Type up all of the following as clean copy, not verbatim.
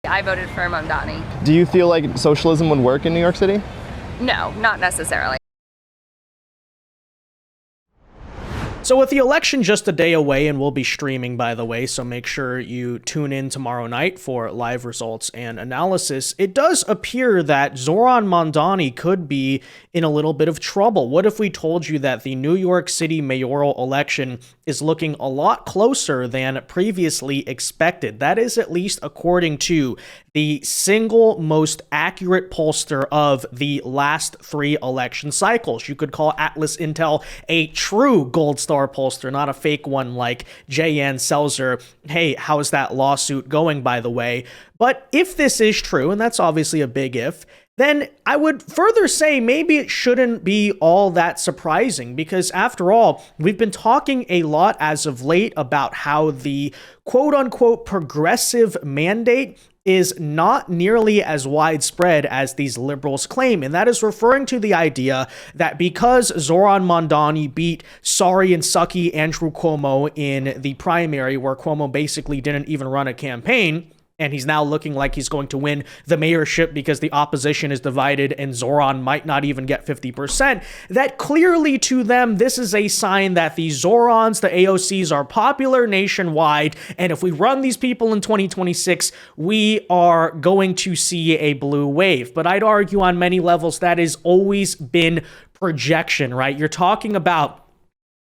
I voted for Mamdani. Do you feel like socialism would work in New York City? No, not necessarily. So with the election just a day away, and we'll be streaming, by the way, so make sure you tune in tomorrow night for live results and analysis, it does appear that Zohran Mamdani could be in a little bit of trouble. What if we told you that the New York City mayoral election is looking a lot closer than previously expected? That is at least according to the single most accurate pollster of the last 3 election cycles. You could call Atlas Intel a true gold star pollster, not a fake one like J.N. Selzer. Hey, how's that lawsuit going, by the way? But if this is true, and that's obviously a big if, then I would further say maybe it shouldn't be all that surprising, because after all, we've been talking a lot as of late about how the quote-unquote progressive mandate is not nearly as widespread as these liberals claim, and that is referring to the idea that because Zohran Mamdani beat sorry and sucky Andrew Cuomo in the primary, where Cuomo basically didn't even run a campaign, and he's now looking like he's going to win the mayorship because the opposition is divided and Zohran might not even get 50%, that clearly to them, this is a sign that the Zohrans, the AOCs, are popular nationwide, and if we run these people in 2026, we are going to see a blue wave. But I'd argue on many levels that has always been projection, right? You're talking about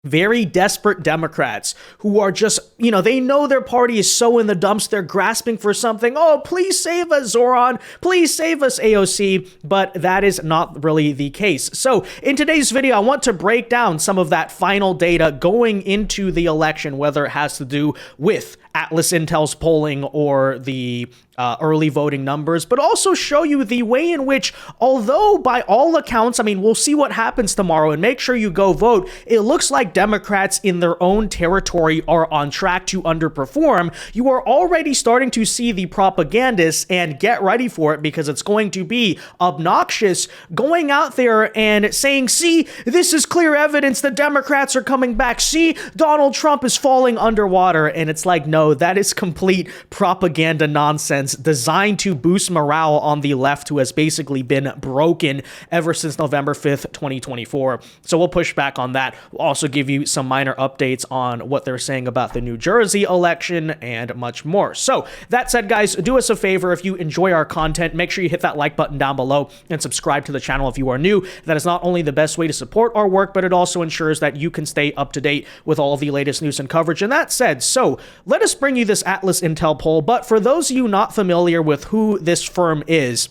very desperate Democrats who are just, they know their party is so in the dumps, they're grasping for something. Oh, please save us, Zohran. Please save us, AOC. But that is not really the case. So in today's video, I want to break down some of that final data going into the election, whether it has to do with Atlas Intel's polling or the early voting numbers, but also show you the way in which, although by all accounts, we'll see what happens tomorrow and make sure you go vote, it looks like Democrats in their own territory are on track to underperform. You are already starting to see the propagandists, and get ready for it because it's going to be obnoxious, going out there and saying, see, this is clear evidence the Democrats are coming back. See, Donald Trump is falling underwater. And it's like, no, that is complete propaganda nonsense designed to boost morale on the left, who has basically been broken ever since November 5th, 2024. So we'll push back on that. We'll also give you some minor updates on what they're saying about the New Jersey election and much more. So that said, guys, do us a favor. If you enjoy our content, make sure you hit that like button down below and subscribe to the channel if you are new. That is not only the best way to support our work, but it also ensures that you can stay up to date with all of the latest news and coverage. And that said, so let us bring you this Atlas Intel poll. But for those of you not familiar with who this firm is,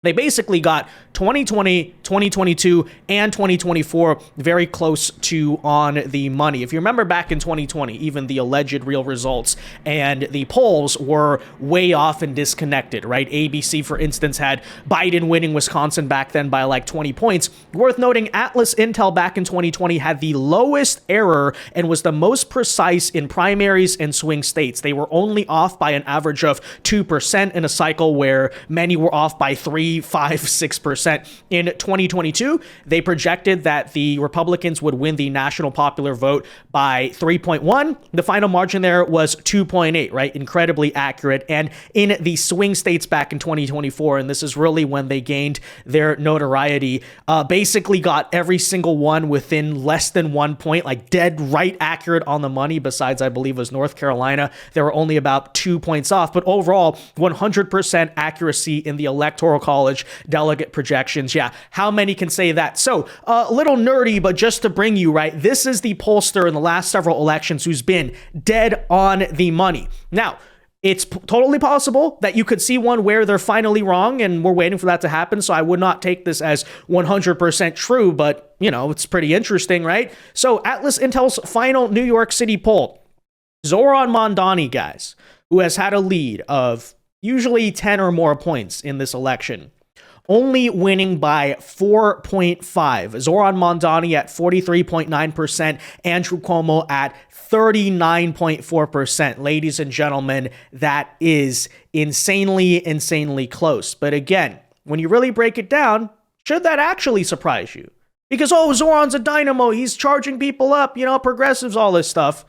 they basically got 2020, 2022, and 2024 very close to on the money. If you remember back in 2020, even the alleged real results and the polls were way off and disconnected, right? ABC, for instance, had Biden winning Wisconsin back then by like 20 points. Worth noting, Atlas Intel back in 2020 had the lowest error and was the most precise in primaries and swing states. They were only off by an average of 2% in a cycle where many were off by 3, 5, 6%. In 2022, they projected that the Republicans would win the national popular vote by 3.1. The final margin there was 2.8, right? Incredibly accurate. And in the swing states back in 2024, and this is really when they gained their notoriety, basically got every single one within less than 1 point, like dead right accurate on the money. Besides, I believe, was North Carolina. They were only about 2 points off, but overall 100% accuracy in the Electoral College delegate projections. Yeah, how many can say that? So a little nerdy, but just to bring you, right, this is the pollster in the last several elections who's been dead on the money. Now, it's totally possible that you could see one where they're finally wrong, and we're waiting for that to happen. So I would not take this as 100% true, but it's pretty interesting, right? So Atlas Intel's final New York City poll, Zohran Mamdani, guys, who has had a lead of usually 10 or more points in this election, only winning by 4.5. Zohran Mamdani at 43.9%, Andrew Cuomo at 39.4%. Ladies and gentlemen, that is insanely close. But again, when you really break it down, should that actually surprise you? Because, Zohran's a dynamo, he's charging people up, progressives, all this stuff.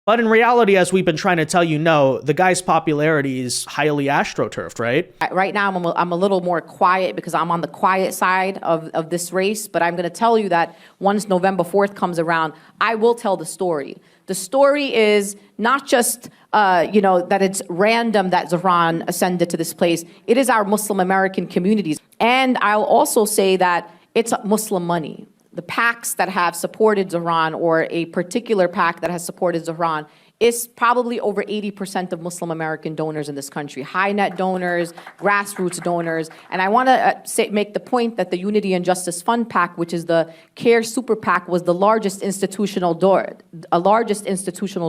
But in reality, as we've been trying to tell you, no, the guy's popularity is highly astroturfed, right? Right now, I'm a little more quiet because I'm on the quiet side of this race. But I'm going to tell you that once November 4th comes around, I will tell the story. The story is not just, that it's random that Zohran ascended to this place. It is our Muslim American communities. And I'll also say that it's Muslim money. The PACs that have supported Zohran, or a particular PAC that has supported Zohran, is probably over 80% of Muslim American donors in this country, high net donors, grassroots donors. And I want to make the point that the Unity and Justice Fund PAC, which is the CARE Super PAC, was the largest institutional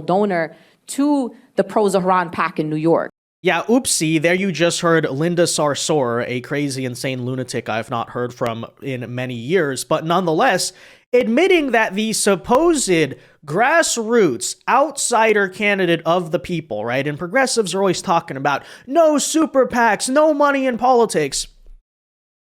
donor to the pro-Zohran PAC in New York. Yeah, oopsie, there you just heard Linda Sarsour, a crazy, insane lunatic I've not heard from in many years, but nonetheless, admitting that the supposed grassroots outsider candidate of the people, right? And progressives are always talking about no super PACs, no money in politics.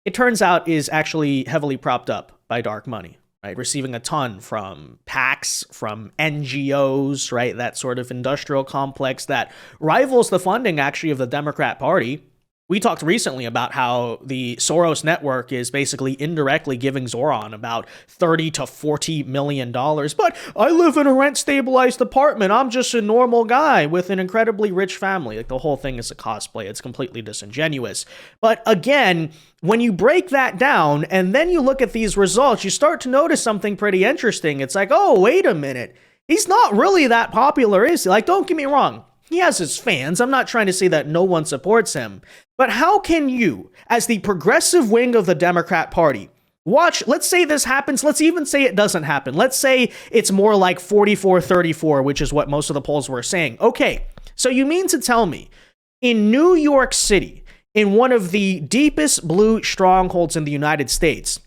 It turns out is actually heavily propped up by dark money. Right, receiving a ton from PACs, from NGOs, right, that sort of industrial complex that rivals the funding, actually, of the Democrat Party. We talked recently about how the Soros network is basically indirectly giving Zohran about $30 to $40 million. But I live in a rent-stabilized apartment. I'm just a normal guy with an incredibly rich family. Like, the whole thing is a cosplay. It's completely disingenuous. But again, when you break that down and then you look at these results, you start to notice something pretty interesting. It's like, oh, wait a minute. He's not really that popular, is he? Like, don't get me wrong. He has his fans. I'm not trying to say that no one supports him. But how can you, as the progressive wing of the Democrat Party, watch, let's say this happens, let's even say it doesn't happen. Let's say it's more like 44-34, which is what most of the polls were saying. Okay, so you mean to tell me, in New York City, in one of the deepest blue strongholds in the United States,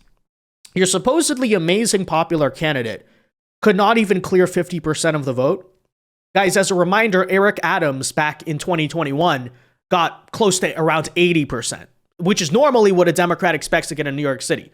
your supposedly amazing popular candidate could not even clear 50% of the vote? Guys, as a reminder, Eric Adams back in 2021 got close to around 80%, which is normally what a Democrat expects to get in New York City.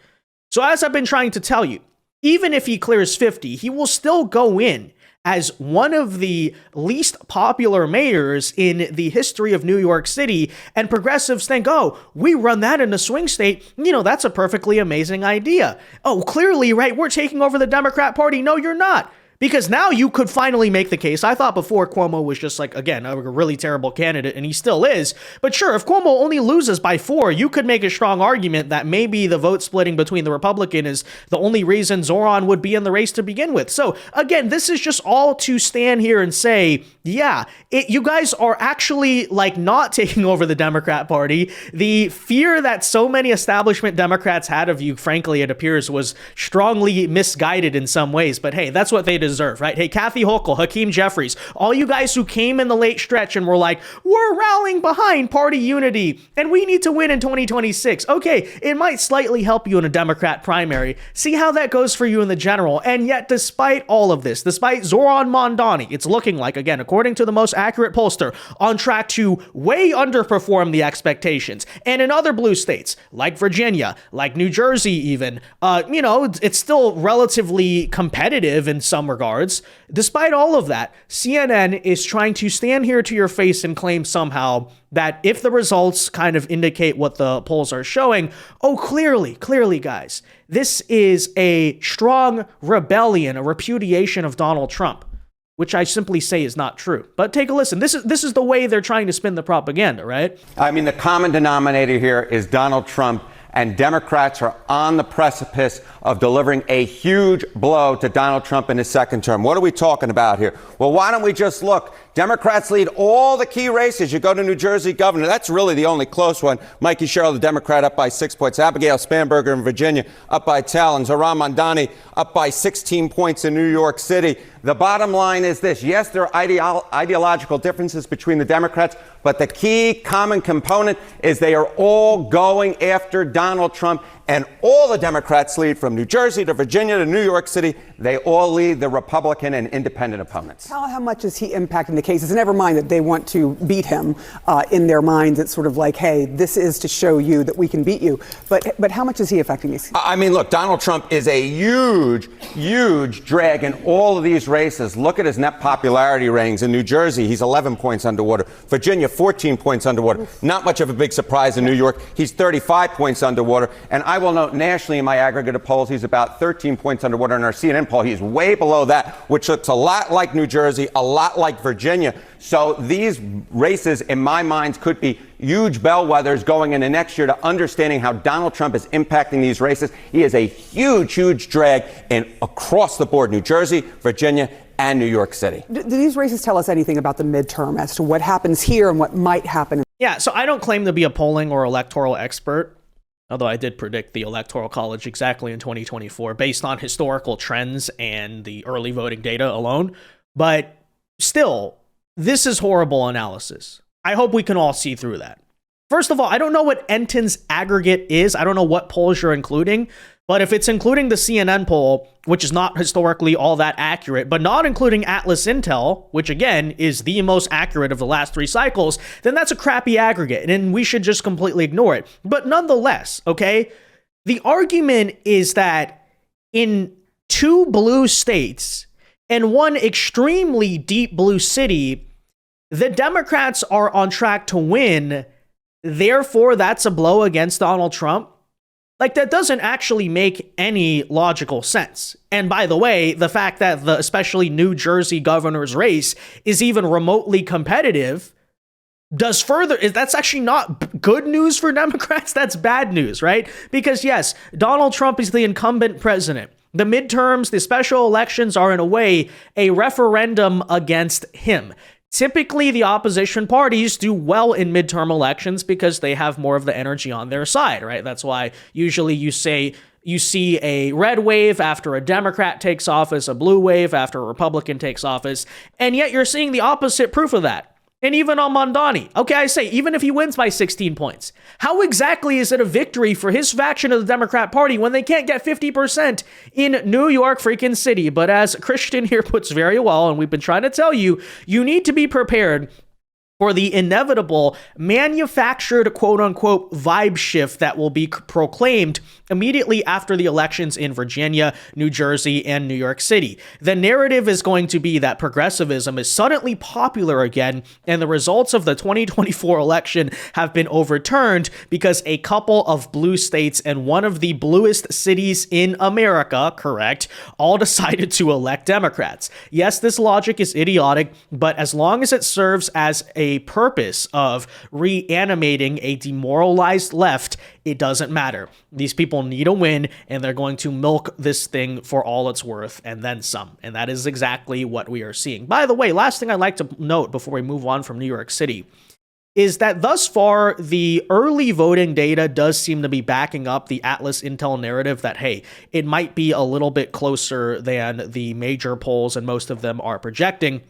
So as I've been trying to tell you, even if he clears 50, he will still go in as one of the least popular mayors in the history of New York City. And progressives think, oh, we run that in a swing state. That's a perfectly amazing idea. Oh, clearly, right, we're taking over the Democrat Party. No, you're not. Because now you could finally make the case. I thought before Cuomo was just like, again, a really terrible candidate, and he still is. But sure, if Cuomo only loses by 4, you could make a strong argument that maybe the vote splitting between the Republican is the only reason Zohran would be in the race to begin with. So again, this is just all to stand here and say, yeah, you guys are actually like not taking over the Democrat Party. The fear that so many establishment Democrats had of you, frankly, it appears was strongly misguided in some ways. But hey, that's what they deserve, right? Hey, Kathy Hochul, Hakeem Jeffries, all you guys who came in the late stretch and were like, we're rallying behind party unity and we need to win in 2026. Okay, it might slightly help you in a Democrat primary. See how that goes for you in the general. And yet, despite all of this, despite Zohran Mamdani, it's looking like, again, according to the most accurate pollster, on track to way underperform the expectations. And in other blue states, like Virginia, like New Jersey even, it's still relatively competitive in some regards. Despite all of that, CNN is trying to stand here to your face and claim somehow that if the results kind of indicate what the polls are showing, oh, clearly, guys, this is a strong rebellion, a repudiation of Donald Trump, which I simply say is not true. But take a listen. This is the way they're trying to spin the propaganda, right? I mean, the common denominator here is Donald Trump, and Democrats are on the precipice of delivering a huge blow to Donald Trump in his second term. What are we talking about here? Well, why don't we just look? Democrats lead all the key races. You go to New Jersey governor. That's really the only close one. Mikie Sherill, the Democrat, up by 6 points. Abigail Spanberger in Virginia, up by 10. Zohran Mamdani, up by 16 points in New York City. The bottom line is this. Yes, there are ideological differences between the Democrats, but the key common component is they are all going after Donald Trump and all the Democrats lead from New Jersey to Virginia to New York City. They all lead the Republican and independent opponents. How much is he impacting the cases? Never mind that they want to beat him in their minds. It's sort of like, hey, this is to show you that we can beat you. But how much is he affecting these? I mean, look, Donald Trump is a huge, huge drag in all of these races. Look at his net popularity ratings. In New Jersey, he's 11 points underwater. Virginia, 14 points underwater. Not much of a big surprise in New York. He's 35 points underwater. And I will note nationally in my aggregate of polls, he's about 13 points underwater. In our CNN poll, he's way below that, which looks a lot like New Jersey, a lot like Virginia. So these races, in my mind, could be huge bellwethers going into next year to understanding how Donald Trump is impacting these races. He is a huge, huge drag in across the board, New Jersey, Virginia, and New York City. Do these races tell us anything about the midterm as to what happens here and what might happen? Yeah, so I don't claim to be a polling or electoral expert, although I did predict the Electoral College exactly in 2024 based on historical trends and the early voting data alone. But still, this is horrible analysis. I hope we can all see through that. First of all, I don't know what Enton's aggregate is. I don't know what polls you're including. But if it's including the CNN poll, which is not historically all that accurate, but not including Atlas Intel, which again is the most accurate of the last 3 cycles, then that's a crappy aggregate and we should just completely ignore it. But nonetheless, okay, the argument is that in 2 blue states and 1 extremely deep blue city, the Democrats are on track to win. Therefore, that's a blow against Donald Trump. Like, that doesn't actually make any logical sense. And by the way, the fact that the especially New Jersey governor's race is even remotely competitive that's actually not good news for Democrats. That's bad news, right? Because yes, Donald Trump is the incumbent president. The midterms, the special elections are in a way a referendum against him. Typically, the opposition parties do well in midterm elections because they have more of the energy on their side, right? That's why usually you see a red wave after a Democrat takes office, a blue wave after a Republican takes office, and yet you're seeing the opposite proof of that. And even on Mamdani, okay, I say, even if he wins by 16 points, how exactly is it a victory for his faction of the Democrat Party when they can't get 50% in New York freaking city? But as Christian here puts very well, and we've been trying to tell you, you need to be prepared for the inevitable manufactured quote-unquote vibe shift that will be proclaimed immediately after the elections in Virginia, New Jersey, and New York City. The narrative is going to be that progressivism is suddenly popular again, and the results of the 2024 election have been overturned because a couple of blue states and one of the bluest cities in America, correct, all decided to elect Democrats. Yes, this logic is idiotic, but as long as it serves as a purpose of reanimating a demoralized left, it doesn't matter. These people need a win, and they're going to milk this thing for all it's worth and then some. And that is exactly what we are seeing. By the way, last thing I'd like to note before we move on from New York City is that thus far, the early voting data does seem to be backing up the Atlas Intel narrative that, hey, it might be a little bit closer than the major polls, and most of them are projecting.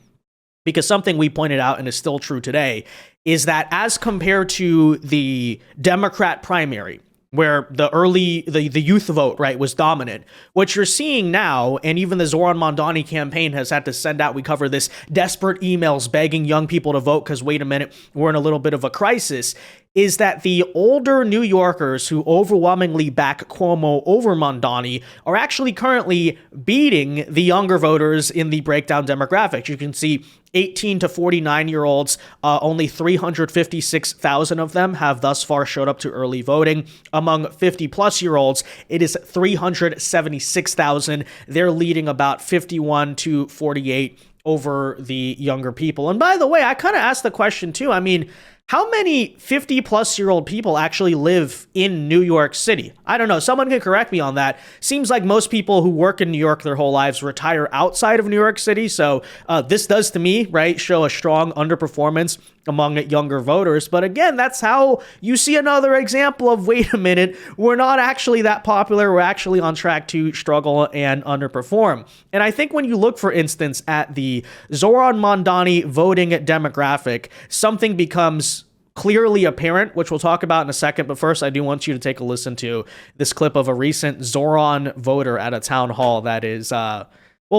Because something we pointed out, and is still true today, is that as compared to the Democrat primary, where the youth vote, right, was dominant, what you're seeing now, and even the Zohran Mamdani campaign has had to send out, we cover this, desperate emails begging young people to vote because, wait a minute, we're in a little bit of a crisis, is that the older New Yorkers who overwhelmingly back Cuomo over Mamdani are actually currently beating the younger voters in the breakdown demographics. You can see 18 to 49-year-olds, only 356,000 of them have thus far showed up to early voting. Among 50-plus-year-olds, it is 376,000. They're leading about 51 to 48 over the younger people. And by the way, I kind of asked the question, too. I mean, how many 50-plus-year-old people actually live in New York City? I don't know. Someone can correct me on that. Seems like most people who work in New York their whole lives retire outside of New York City. So this does, to me, right, show a strong underperformance among younger voters. But again, that's how you see another example of, wait a minute, we're not actually that popular. We're actually on track to struggle and underperform. And I think when you look, for instance, at the Zohran Mamdani voting demographic, something becomes clearly apparent, which we'll talk about in a second. But first, I do want you to take a listen to this clip of a recent Zohran voter at a town hall that is,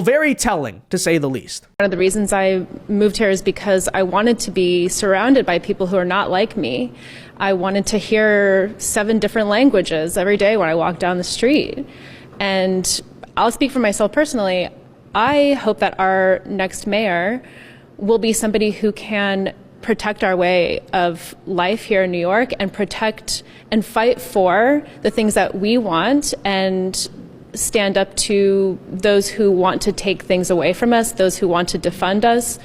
very telling, to say the least. One of the reasons I moved here is because I wanted to be surrounded by people who are not like me. I wanted to hear 7 different languages every day when I walk down the street. And I'll speak for myself personally. I hope that our next mayor will be somebody who can protect our way of life here in New York and protect and fight for the things that we want and stand up to those who want to take things away from us, those who want to defund us.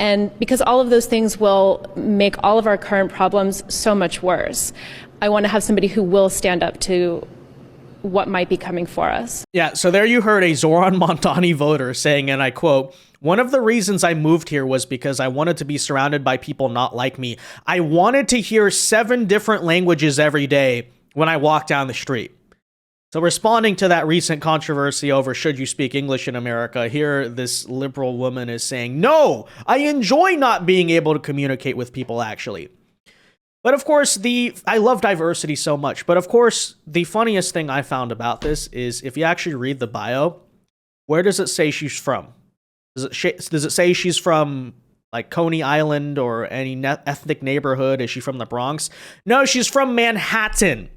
And because all of those things will make all of our current problems so much worse, I want to have somebody who will stand up to what might be coming for us. Yeah, so there you heard a Zohran Mamdani voter saying, and I quote, "One of the reasons I moved here was because I wanted to be surrounded by people not like me. I wanted to hear 7 different languages every day when I walk down the street." So responding to that recent controversy over should you speak English in America, here this liberal woman is saying, no, I enjoy not being able to communicate with people actually. But of course, I love diversity so much. But of course, the funniest thing I found about this is if you actually read the bio, where does it say she's from? Does it say she's from like Coney Island or any ethnic neighborhood? Is she from the Bronx? No, she's from Manhattan.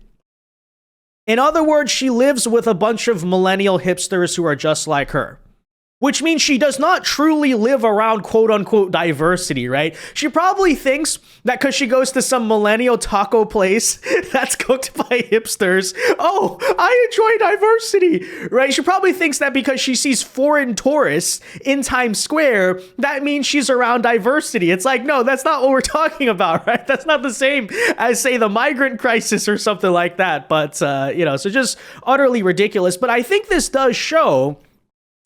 In other words, she lives with a bunch of millennial hipsters who are just like her. Which means she does not truly live around quote-unquote diversity, right? She probably thinks that because she goes to some millennial taco place that's cooked by hipsters, oh, I enjoy diversity, right? She probably thinks that because she sees foreign tourists in Times Square, that means she's around diversity. It's like, no, that's not what we're talking about, right? That's not the same as, say, the migrant crisis or something like that. But, so just utterly ridiculous. But I think this does show...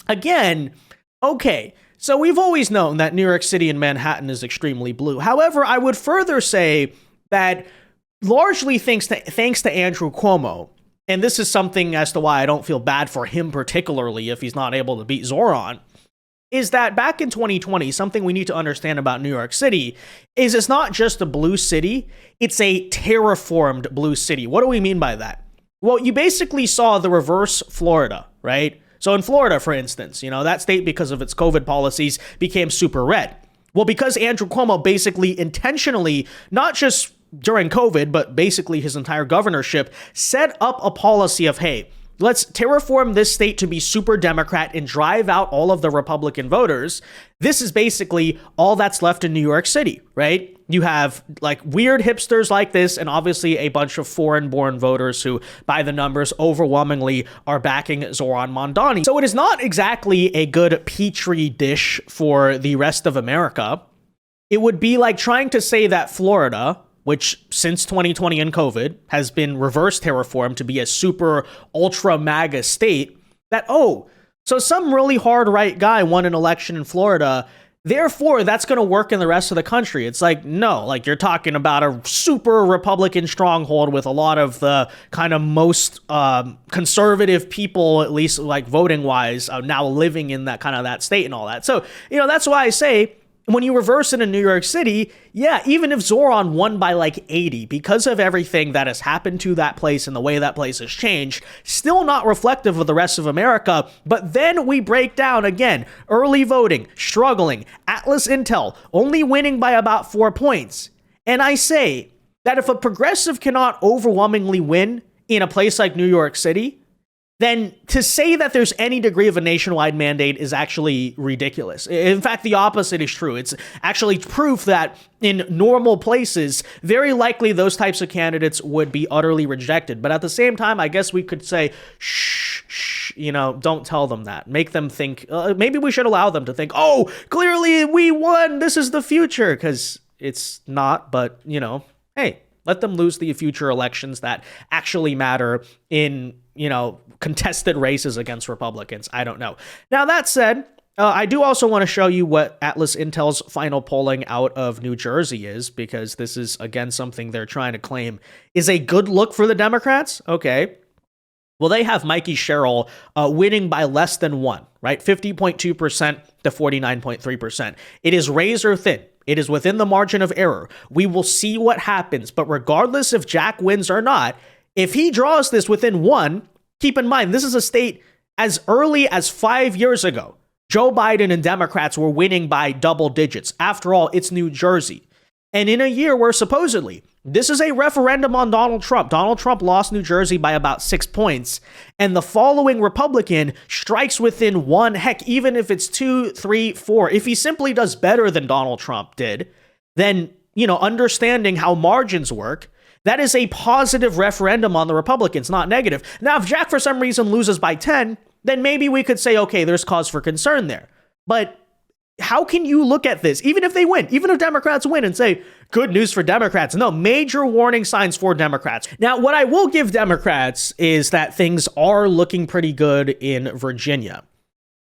Again, okay, so we've always known that New York City and Manhattan is extremely blue. However, I would further say that largely thanks to Andrew Cuomo, and this is something as to why I don't feel bad for him particularly if he's not able to beat Zohran, is that back in 2020, something we need to understand about New York City is it's not just a blue city, it's a terraformed blue city. What do we mean by that? Well, you basically saw the reverse Florida, right? So in Florida, for instance, that state, because of its COVID policies, became super red. Well, because Andrew Cuomo basically intentionally, not just during COVID, but basically his entire governorship, set up a policy of, hey, let's terraform this state to be super Democrat and drive out all of the Republican voters. This is basically all that's left in New York City, right? You have like weird hipsters like this and obviously a bunch of foreign-born voters who, by the numbers, overwhelmingly are backing Zohran Mamdani. So it is not exactly a good petri dish for the rest of America. It would be like trying to say that Florida, which since 2020 and COVID has been reverse terraformed to be a super ultra MAGA state, that, so some really hard right guy won an election in Florida, therefore that's going to work in the rest of the country. It's like, no, like you're talking about a super Republican stronghold with a lot of the kind of most conservative people, at least like voting wise, now living in that kind of that state and all that. So, that's why I say, when you reverse it in New York City, yeah, even if Zohran won by like 80, because of everything that has happened to that place and the way that place has changed, still not reflective of the rest of America. But then we break down again, early voting, struggling, Atlas Intel, only winning by about 4 points. And I say that if a progressive cannot overwhelmingly win in a place like New York City, then to say that there's any degree of a nationwide mandate is actually ridiculous. In fact, the opposite is true. It's actually proof that in normal places, very likely those types of candidates would be utterly rejected. But at the same time, I guess we could say, shh, don't tell them that. Make them think, maybe we should allow them to think, oh, clearly we won. This is the future. Because it's not, but, hey, let them lose the future elections that actually matter in, contested races against Republicans. I don't know. Now, that said, I do also want to show you what Atlas Intel's final polling out of New Jersey is, because this is, again, something they're trying to claim is a good look for the Democrats. Okay. Well, they have Mikie Sherill winning by less than 1, right? 50.2% to 49.3%. It is razor thin. It is within the margin of error. We will see what happens. But regardless if Jack wins or not, if he draws this within one, keep in mind, this is a state as early as 5 years ago. Joe Biden and Democrats were winning by double digits. After all, it's New Jersey. And in a year where supposedly this is a referendum on Donald Trump lost New Jersey by about 6 points. And the following Republican strikes within one, heck, even if it's 2, 3, 4. If he simply does better than Donald Trump did, then, understanding how margins work, that is a positive referendum on the Republicans, not negative. Now, if Jack for some reason loses by 10, then maybe we could say, okay, there's cause for concern there. But how can you look at this, even if they win, even if Democrats win, and say, good news for Democrats? No, major warning signs for Democrats. Now, what I will give Democrats is that things are looking pretty good in Virginia.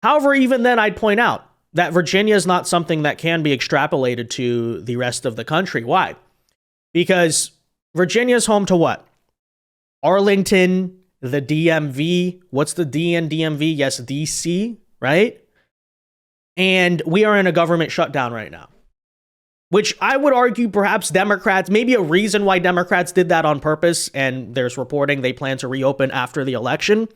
However, even then, I'd point out that Virginia is not something that can be extrapolated to the rest of the country. Why? Because Virginia is home to what? Arlington, the DMV. What's the D in DMV? Yes, DC, right? And we are in a government shutdown right now, which I would argue perhaps Democrats, maybe a reason why Democrats did that on purpose, and there's reporting they plan to reopen after the election,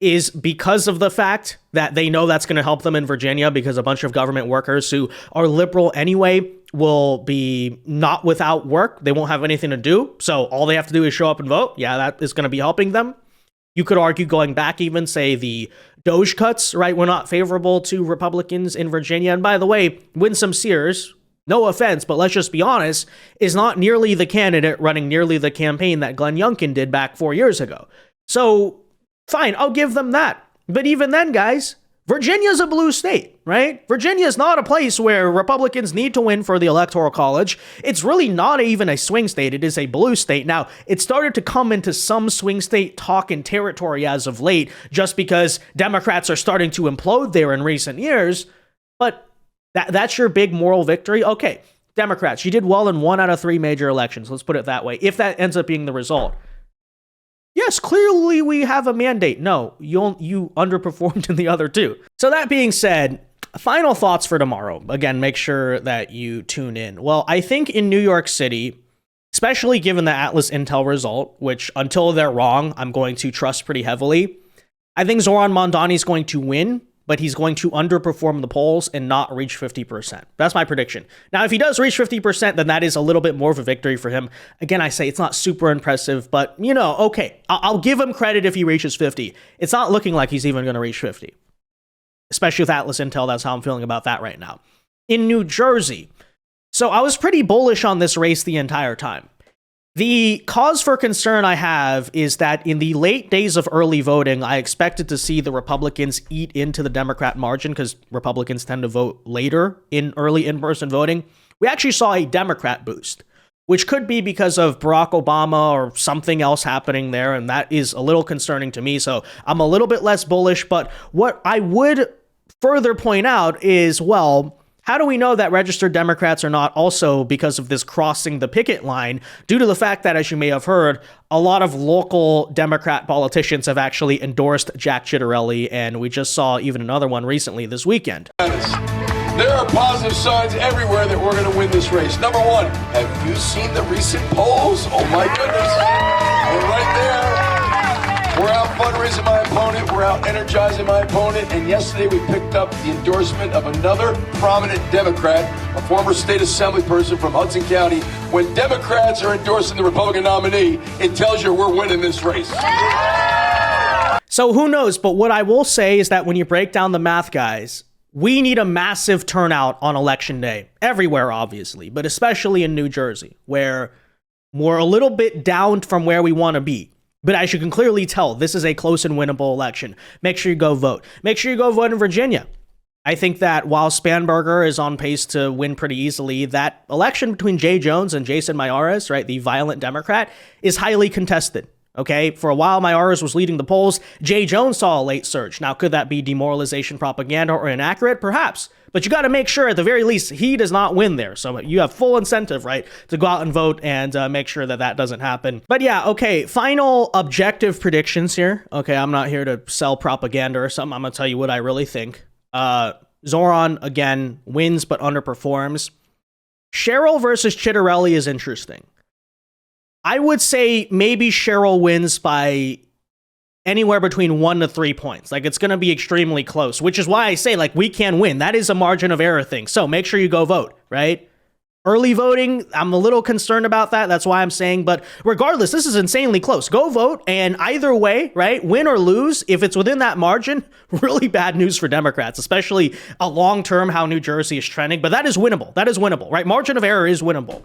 is because of the fact that they know that's going to help them in Virginia, because a bunch of government workers who are liberal anyway will be not without work. They won't have anything to do. So all they have to do is show up and vote. Yeah, that is going to be helping them. You could argue going back even, say, the Doge cuts, right, were not favorable to Republicans in Virginia. And by the way, Winsome Sears, no offense, but let's just be honest, is not nearly the candidate running nearly the campaign that Glenn Youngkin did back 4 years ago. So, fine, I'll give them that. But even then, guys, Virginia's a blue state, right? Virginia is not a place where Republicans need to win for the Electoral College. It's really not even a swing state. It is a blue state. Now, it started to come into some swing state talk and territory as of late, just because Democrats are starting to implode there in recent years. But that's your big moral victory. Okay, Democrats, you did well in 1 out of 3 major elections. Let's put it that way. If that ends up being the result. Yes, clearly we have a mandate. No, you underperformed in the other 2. So that being said, final thoughts for tomorrow. Again, make sure that you tune in. Well, I think in New York City, especially given the Atlas Intel result, which until they're wrong, I'm going to trust pretty heavily, I think Zohran Mamdani is going to win, but he's going to underperform the polls and not reach 50%. That's my prediction. Now, if he does reach 50%, then that is a little bit more of a victory for him. Again, I say it's not super impressive, but, okay, I'll give him credit if he reaches 50. It's not looking like he's even going to reach 50, especially with Atlas Intel. That's how I'm feeling about that right now. In New Jersey, so I was pretty bullish on this race the entire time. The cause for concern I have is that in the late days of early voting, I expected to see the Republicans eat into the Democrat margin, because Republicans tend to vote later in early in-person voting. We actually saw a Democrat boost, which could be because of Barack Obama or something else happening there, and that is a little concerning to me. So I'm a little bit less bullish, but what I would further point out is, well, how do we know that registered Democrats are not also because of this crossing the picket line, due to the fact that, as you may have heard, a lot of local Democrat politicians have actually endorsed Jack Ciattarelli, and we just saw even another one recently this weekend. There are positive signs everywhere that we're going to win this race. Number one, have you seen the recent polls? Oh my goodness. We're right there. We're out fundraising my opponent. We're out energizing my opponent. And yesterday we picked up the endorsement of another prominent Democrat, a former state assembly person from Hudson County. When Democrats are endorsing the Republican nominee, it tells you we're winning this race. So who knows? But what I will say is that when you break down the math, guys, we need a massive turnout on election day. Everywhere, obviously, but especially in New Jersey, where we're a little bit down from where we want to be. But as you can clearly tell, this is a close and winnable election. Make sure you go vote. Make sure you go vote in Virginia. I think that while Spanberger is on pace to win pretty easily, that election between Jay Jones and Jason Miyares, right, the violent Democrat, is highly contested. Okay, for a while, Miyares was leading the polls. Jay Jones saw a late surge. Now, could that be demoralization propaganda or inaccurate? Perhaps. But you got to make sure, at the very least, he does not win there. So you have full incentive, right, to go out and vote and make sure that that doesn't happen. But yeah, okay, final objective predictions here. Okay, I'm not here to sell propaganda or something. I'm going to tell you what I really think. Zohran, again, wins but underperforms. Sherill versus Ciattarelli is interesting. I would say maybe Sherill wins by anywhere between 1 to 3 points. Like, it's going to be extremely close, which is why I say, like, we can win. That is a margin of error thing. So make sure you go vote, right? Early voting, I'm a little concerned about that. That's why I'm saying, but regardless, this is insanely close. Go vote, and either way, right, win or lose, if it's within that margin, really bad news for Democrats, especially a long-term how New Jersey is trending, but that is winnable. That is winnable, right? Margin of error is winnable.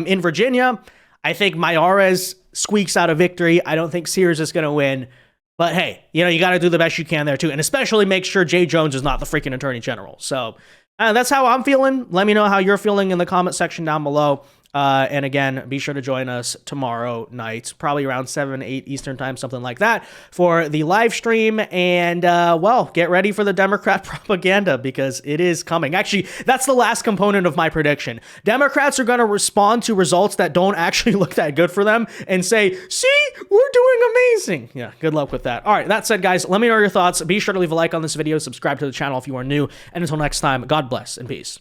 In Virginia, I think Mayoral squeaks out a victory. I don't think Sears is going to win, but hey, you know, you got to do the best you can there too, and especially make sure Jay Jones is not the freaking attorney general. So that's how I'm feeling. Let me know how you're feeling in the comment section down below. And again, be sure to join us tomorrow night, probably around 7, 8 Eastern time, something like that, for the live stream. And, well, get ready for the Democrat propaganda because it is coming. Actually, that's the last component of my prediction. Democrats are going to respond to results that don't actually look that good for them and say, see, we're doing amazing. Yeah, good luck with that. All right, that said, guys, let me know your thoughts. Be sure to leave a like on this video, subscribe to the channel if you are new. And until next time, God bless and peace.